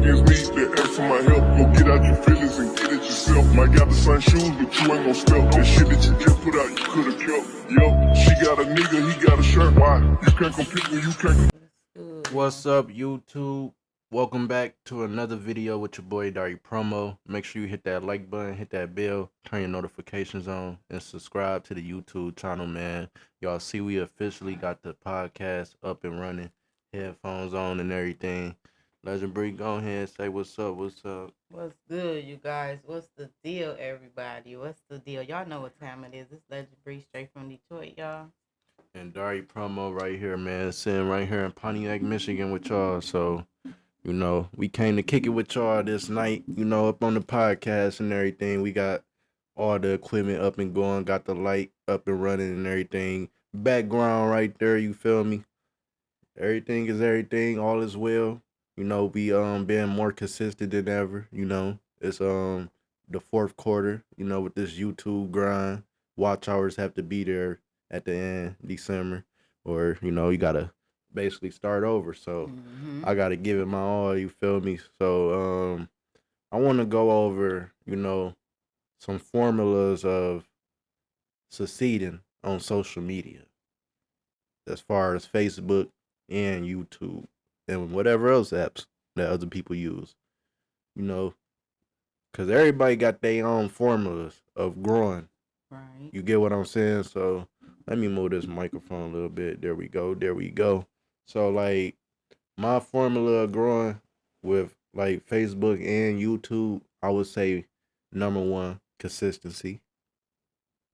against me, then ask for my help. Go get out your feelings and get it yourself. Might got the same shoes, but you ain't gon' step. That shit that you just put out, you could've kept. Yup, she got a nigga, he got a shirt. Why? You can't compete when you can't. What's up, YouTube? Welcome back to another video with your boy Dari Promo. Make sure you hit that like button, hit that bell, turn your notifications on, and subscribe to the YouTube channel, man. Y'all see we officially got the podcast up and running, headphones on and everything. Legend Bree, go ahead and say what's up, what's up. What's good, you guys? What's the deal, everybody? What's the deal? Y'all know what time it is. It's Legend Bree straight from Detroit, y'all. And Dari Promo right here, man, sitting right here in Pontiac, Michigan with y'all. So, you know, we came to kick it with y'all this night, you know, up on the podcast and everything. We got all the equipment up and going, got the light up and running and everything. Background right there, you feel me? Everything is everything, all is well. You know, we being more consistent than ever, you know. It's the fourth quarter, you know, with this YouTube grind. Watch hours have to be there at the end, December, or you know, you gotta basically start over. So I gotta give it my all, you feel me? So I wanna go over, you know, some formulas of succeeding on social media as far as Facebook and YouTube and whatever else apps that other people use, you know, because everybody got their own formulas of growing. Right. You get what I'm saying? So let me move this microphone a little bit. There we go. There we go. So like my formula of growing with like Facebook and YouTube, I would say number one, consistency.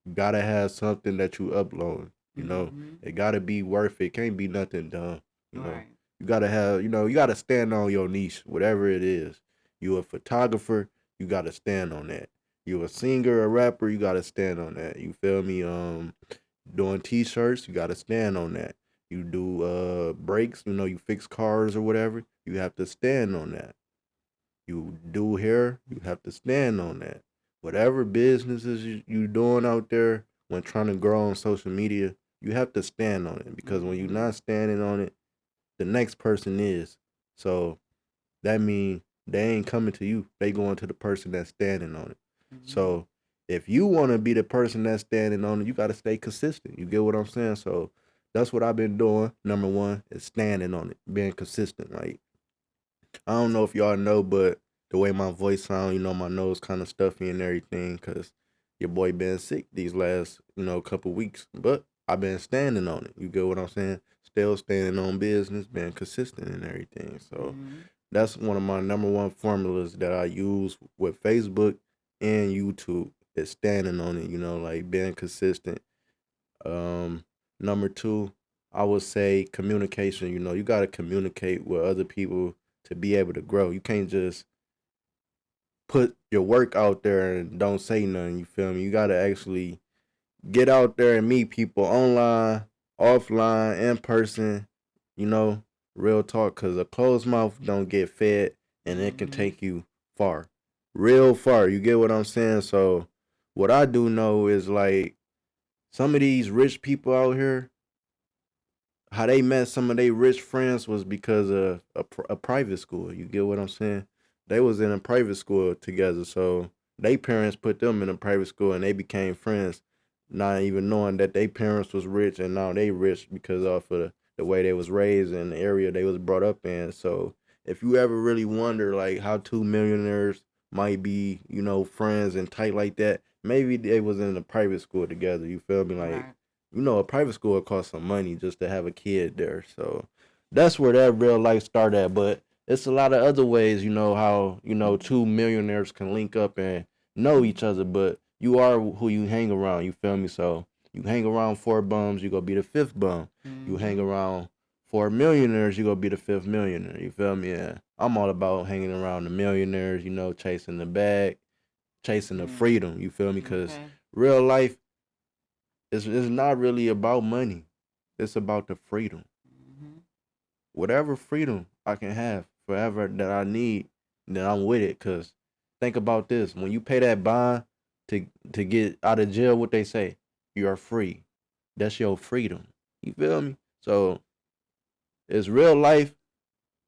You gotta have something that you upload. You know, it gotta be worth it. Can't be nothing dumb. You know, Right. you gotta have. You know, you gotta stand on your niche, whatever it is. You a photographer, you gotta stand on that. You a singer, a rapper, you gotta stand on that. You feel me? Doing t-shirts, you gotta stand on that. You do brakes, you know, you fix cars or whatever, you have to stand on that. You do hair, you have to stand on that. Whatever businesses you doing out there when trying to grow on social media, you have to stand on it because when you're not standing on it, the next person is. So that means they ain't coming to you. They going to the person that's standing on it. So if you want to be the person that's standing on it, you got to stay consistent. You get what I'm saying? So that's what I've been doing. Number one is standing on it, being consistent. Like, I don't know if y'all know, but the way my voice sound, you know, my nose kind of stuffy and everything because your boy been sick these last, you know, couple weeks. But I've been standing on it. You get what I'm saying? Still standing on business, being consistent and everything. So that's one of my number one formulas that I use with Facebook and YouTube is standing on it, you know, like being consistent. Number two, I would say communication. You know, you got to communicate with other people to be able to grow. You can't just put your work out there and don't say nothing. You feel me? You got to actually get out there and meet people online, offline, in person. You know, real talk. Cause a closed mouth don't get fed, and it can take you far, real far. You get what I'm saying? So, what I do know is like some of these rich people out here, how they met some of their rich friends was because of a private school. You get what I'm saying? They was in a private school together, so they parents put them in a private school, and they became friends, not even knowing that their parents was rich, and now they rich because of the way they was raised and the area they was brought up in. So if you ever really wonder like how two millionaires might be, you know, friends and tight like that, maybe they was in a private school together. You feel me? Like, Right. you know, a private school costs some money just to have a kid there. So that's where that real life start at. But it's a lot of other ways, you know, how, you know, two millionaires can link up and know each other, but you are who you hang around, you feel me? So you hang around four bums, you gonna be the fifth bum. You hang around four millionaires, you gonna be the fifth millionaire, you feel me? Yeah. I'm all about hanging around the millionaires, you know, chasing the bag, chasing the freedom, you feel me? Because Okay. real life is not really about money. It's about the freedom. Whatever freedom I can have forever that I need, then I'm with it. Cause think about this: when you pay that bond to get out of jail, what they say, you are free. That's your freedom. You feel me? So it's real life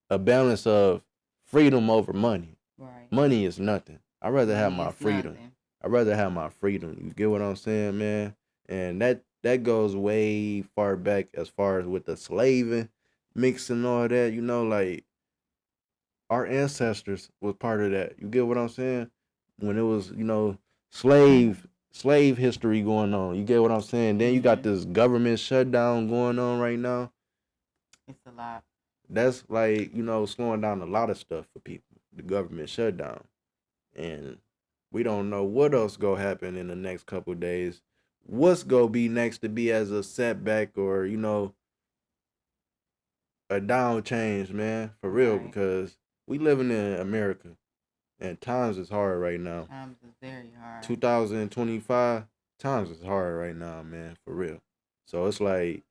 a balance of freedom over money. Right. Money is nothing. I'd rather have Money my is freedom. nothing. I'd rather have my freedom. You get what I'm saying, man? And that goes way far back as far as with the slaving, mixing all that. You know, like our ancestors was part of that. You get what I'm saying? When it was, slave history going on. You get what I'm saying? Then you got Mhm. this government shutdown going on right now. It's a lot. That's like, slowing down a lot of stuff for people. The government shutdown. And we don't know what else go happen in the next couple of days. What's gonna be next to be as a setback or, a down change, man, for real, Right. because we living in America and times is hard right now. Times is very hard. 2025, times is hard right now, man, for real. So it's like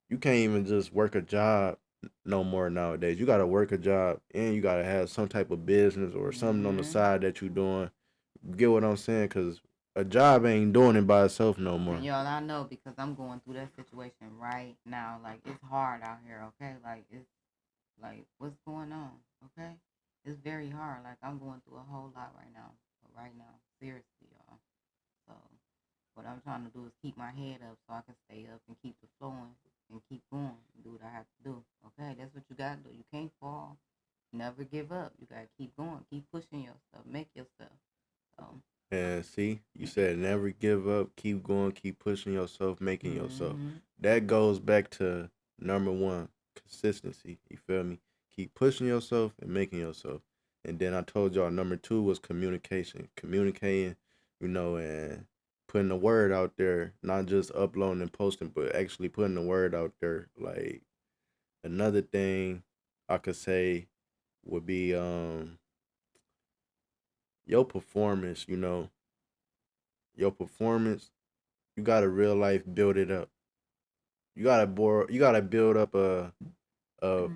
you can't even just work a job no more nowadays. You gotta work a job and you gotta have some type of business or something on the Mhm. side that you doing. Get what I'm saying? Cause a job ain't doing it by itself no more. And y'all, I know because I'm going through that situation right now. Like, it's hard out here, okay? Like, it's like, what's going on, okay? It's very hard. Like, I'm going through a whole lot right now. Right now, seriously, y'all. So, what I'm trying to do is keep my head up so I can stay up and keep the flowing and keep going and do what I have to do, okay? That's what you got to do. You can't fall. Never give up. You got to keep going. Keep pushing yourself. Make yourself. So, And see, you said never give up, keep going, keep pushing yourself, making yourself. mhm. That goes back to number one, consistency. You feel me? Keep pushing yourself and making yourself. And then I told y'all number two was communication. Communicating, and putting the word out there, not just uploading and posting, but actually putting the word out there. Like another thing I could say would be your performance, your performance, you gotta real life build it up. You gotta build up a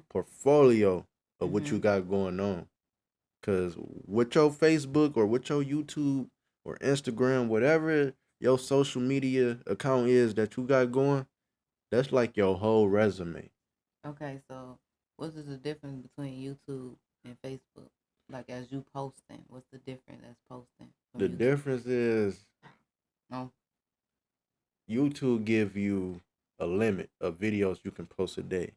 portfolio of what you Mhm. got going on. Cause with your Facebook or with your YouTube or Instagram, whatever your social media account is that you got going, that's like your whole resume. Okay, so what is the difference between YouTube and Facebook? Like as you posting, what's the difference as posting from The YouTube? difference is No. YouTube give you a limit of videos you can post a day.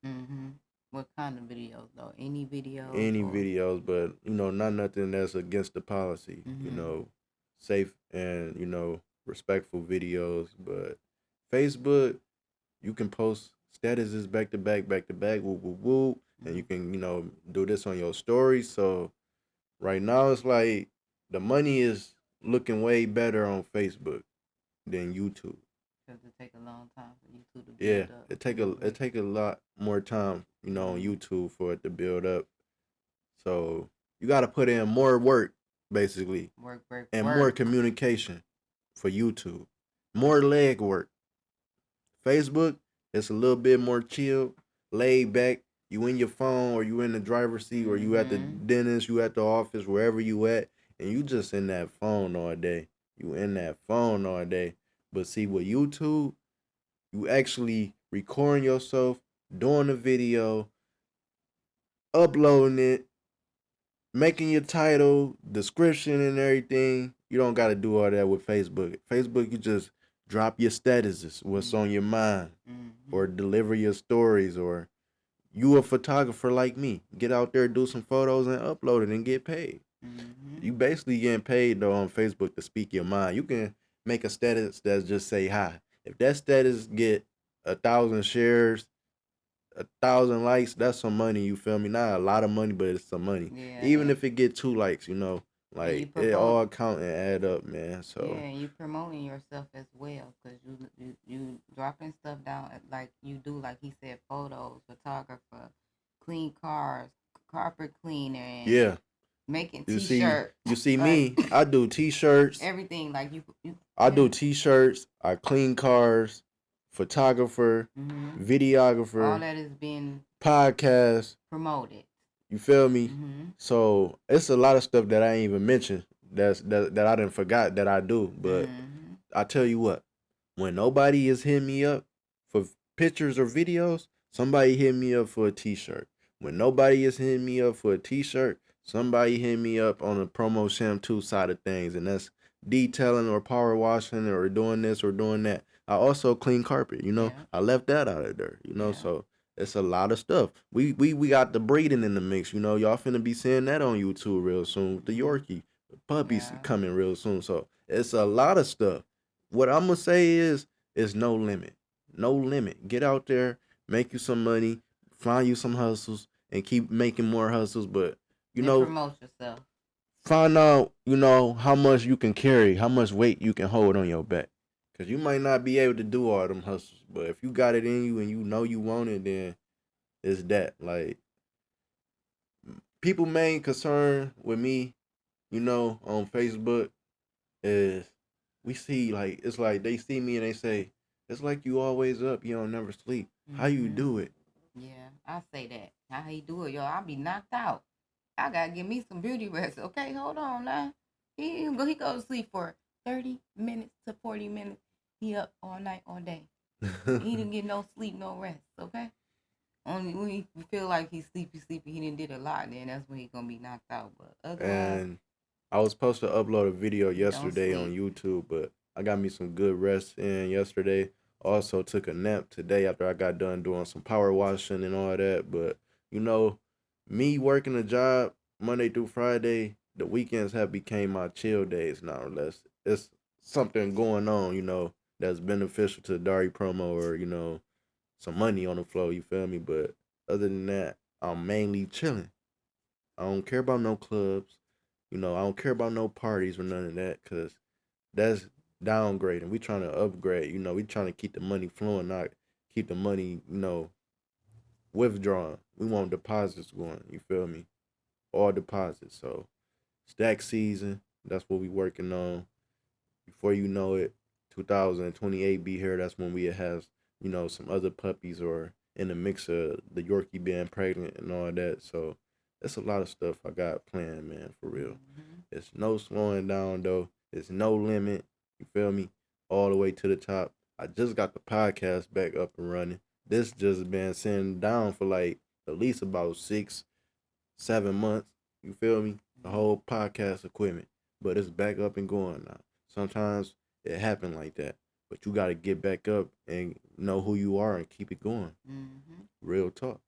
Mhm. What kind of videos though? Any videos Any or? videos, but not nothing that's against the policy. Mhm. Safe and respectful videos. But Facebook, you can post statuses back to back, whoop whoop whoop, and you Mhm. can do this on your story. So right now it's like the money is looking way better on Facebook than YouTube. Because it take a long time for YouTube to Yeah, build up it real it quick. take a lot more time, on Mhm. YouTube for it to build up. So you got to put in more work, basically, Work, work, and more work. communication for YouTube. More leg work. Facebook, it's a little bit more chill, laid back. You in your phone, or you in the driver's seat, or you at the Mhm. dentist, you at the office, wherever you at, and you just in that phone all day. You in that phone all day. But see, with YouTube, you actually recording yourself, doing the video, uploading it, making your title, description, and everything. You don't got to do all that with Facebook. Facebook, you just drop your statuses, what's on your mind, or Mhm. deliver your stories, or you a photographer like me. Get out there, do some photos, and upload it and get paid. Mhm. You basically getting paid though on Facebook to speak your mind. You can make a status that just say hi. If that status get 1,000 shares, 1,000 likes, that's some money. You feel me? Not a lot of money, but it's some money. Yeah, Even if it get 2 likes, and you like it promote. all count and add up, man. Yeah, So and you promoting yourself as well because you dropping stuff down like you do, like he said, photos, photographer, clean cars, carpet cleaner, and yeah, making you see, t-shirts, you see like me. I do t-shirts. everything. Like you I yeah. do t-shirts. I clean cars. Photographer, Mhm. All videographer, that is being podcast. promoted. You feel me? Mhm. So it's a lot of stuff that I ain't even mentioned. That I didn't forgot that I do. But Mhm. I tell you what, when nobody is hitting me up for pictures or videos, somebody hit me up for a t-shirt. When nobody is hitting me up for a t-shirt, somebody hit me up on the promo shampoo side of things, and that's detailing or power washing or doing this or doing that. I also clean carpet, Yeah. I left that out of there, Yeah. so it's a lot of stuff. We got the breeding in the mix, y'all finna be seeing that on YouTube real soon with the Yorkie. The puppies Yeah. coming real soon. So it's a lot of stuff. What I'm gonna say is no limit. No limit. Get out there, make you some money, find you some hustles, and keep making more hustles. But you And know, promote yourself. find out, how much you can carry, how much weight you can hold on your back. Cause you might not be able to do all them hustles, but if you got it in you and you know you want it, then it's that. Like people main concern with me, on Facebook is we see like it's like they see me and they say, it's like you always up, you don't never sleep. How you Mm-hmm. do it? Yeah, I say that. How he do it, yo? I be knocked out. I gotta give me some beauty rest. Okay, hold on now. He go to sleep for 30 minutes to 40 minutes. He up all night, all day. He didn't get no sleep, no rest. Okay. Only when he feel like he's sleepy, he didn't did a lot. Then that's when he gonna be knocked out. But otherwise, And I was supposed to upload a video he don't yesterday on sleep. YouTube, but I got me some good rest in yesterday. Also took a nap today after I got done doing some power washing and all that. But you know, me working a job Monday through Friday, the weekends have became my chill days now. Unless it's something going on, that's beneficial to Dari promo or some money on the flow. You feel me? But other than that, I'm mainly chilling. I don't care about no clubs. I don't care about no parties or none of that because that's downgrading. We trying to upgrade. We trying to keep the money flowing, not keep the money, withdrawing. We want deposits going. You feel me? All deposits. So stack season. That's what we working on. Before you know it, 2028 be here. That's when we have, some other puppies or in the mix of the Yorkie being pregnant and all that. So that's a lot of stuff I got planned, man, for real. Mm-hmm. It's no slowing down though. It's no limit. You feel me? All the way to the top. I just got the podcast back up and running. This just been sitting down for like at least about 6, 7 months. You feel me? The whole podcast equipment. But it's back up and going now. Sometimes it happen like that. But you gotta get back up and know who you are and keep it going. Mm-hmm. Real talk.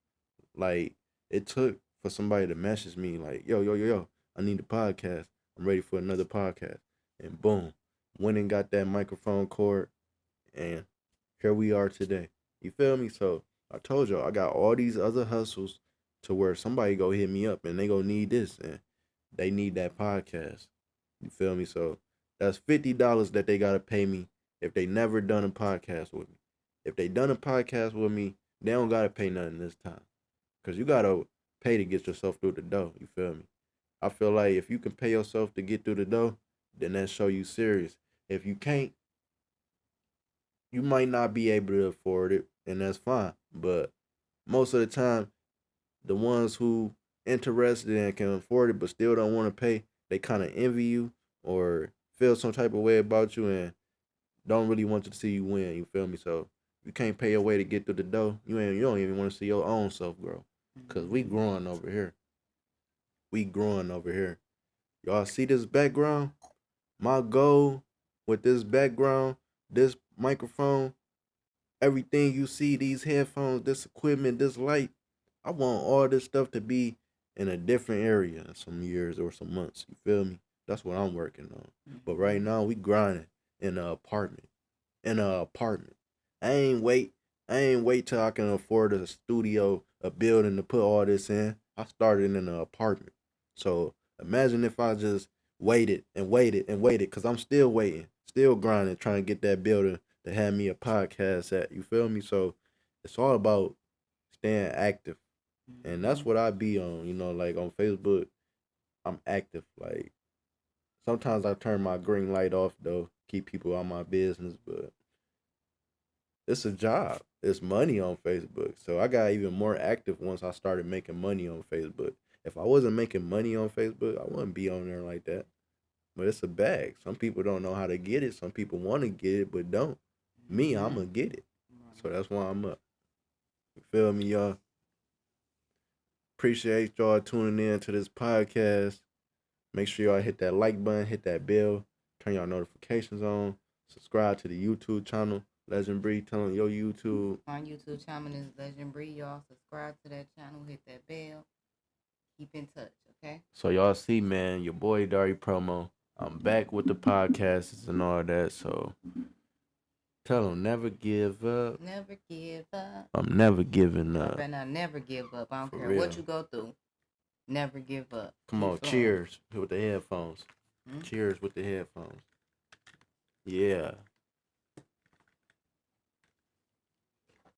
Like it took for somebody to message me like, yo, I need a podcast. I'm ready for another podcast. And boom, went and got that microphone cord and here we are today. You feel me? So I told y'all I got all these other hustles to where somebody go hit me up and they go need this and they need that podcast. You feel me? So that's $50 that they gotta pay me if they never done a podcast with me. If they done a podcast with me, they don't gotta pay nothing this time. Cause you gotta pay to get yourself through the door. You feel me? I feel like if you can pay yourself to get through the door, then that show you serious. If you can't, you might not be able to afford it, and that's fine. But most of the time, the ones who interested and can afford it but still don't want to pay, they kind of envy you or feel some type of way about you and don't really want to see you win. You feel me? So you can't pay your way to get through the door. You don't even want to see your own self grow, cause we Mm-hmm. growing over here. We growing over here. Y'all see this background? My goal with this background, this microphone, everything you see, these headphones, this equipment, this light, I want all this stuff to be in a different area in some years or some months. You feel me? That's what I'm working on. But right Mm-hmm. now we grinding in an apartment. In an apartment. I ain't wait. I ain't wait till I can afford a studio, a building to put all this in. I started in an apartment. So imagine if I just waited and waited and waited, cause I'm still waiting, still grinding, trying to get that building to have me a podcast at. You feel me? So it's all about staying active. And Mm-hmm. that's what I be on, like on Facebook, I'm active. Like sometimes I turn my green light off though, keep people on my business, but it's a job. It's money on Facebook. So I got even more active once I started making money on Facebook. If I wasn't making money on Facebook, I wouldn't be on there like that. But it's a bag. Some people don't know how to get it. Some people want to get it but don't. Me, I'm Mm-hmm. gonna get it. So Right. that's why I'm up. You feel me, y'all? Appreciate y'all tuning in to this podcast. Make sure y'all hit that like button, hit that bell, turn y'all notifications on, subscribe to the YouTube channel, Legend Bree. Tell them your YouTube. My YouTube channel is Legend Bree. Y'all subscribe to that channel, hit that bell. Keep in touch, okay? So y'all see, man, your boy Dari Promo. I'm back with the podcasts and all that. So tell them never give up. Never give up. I'm never giving up. And I never give up. I don't For care real. what you go through. Never give up. Come on, Keep going. cheers with the headphones. Hmm? Cheers with the headphones. Yeah.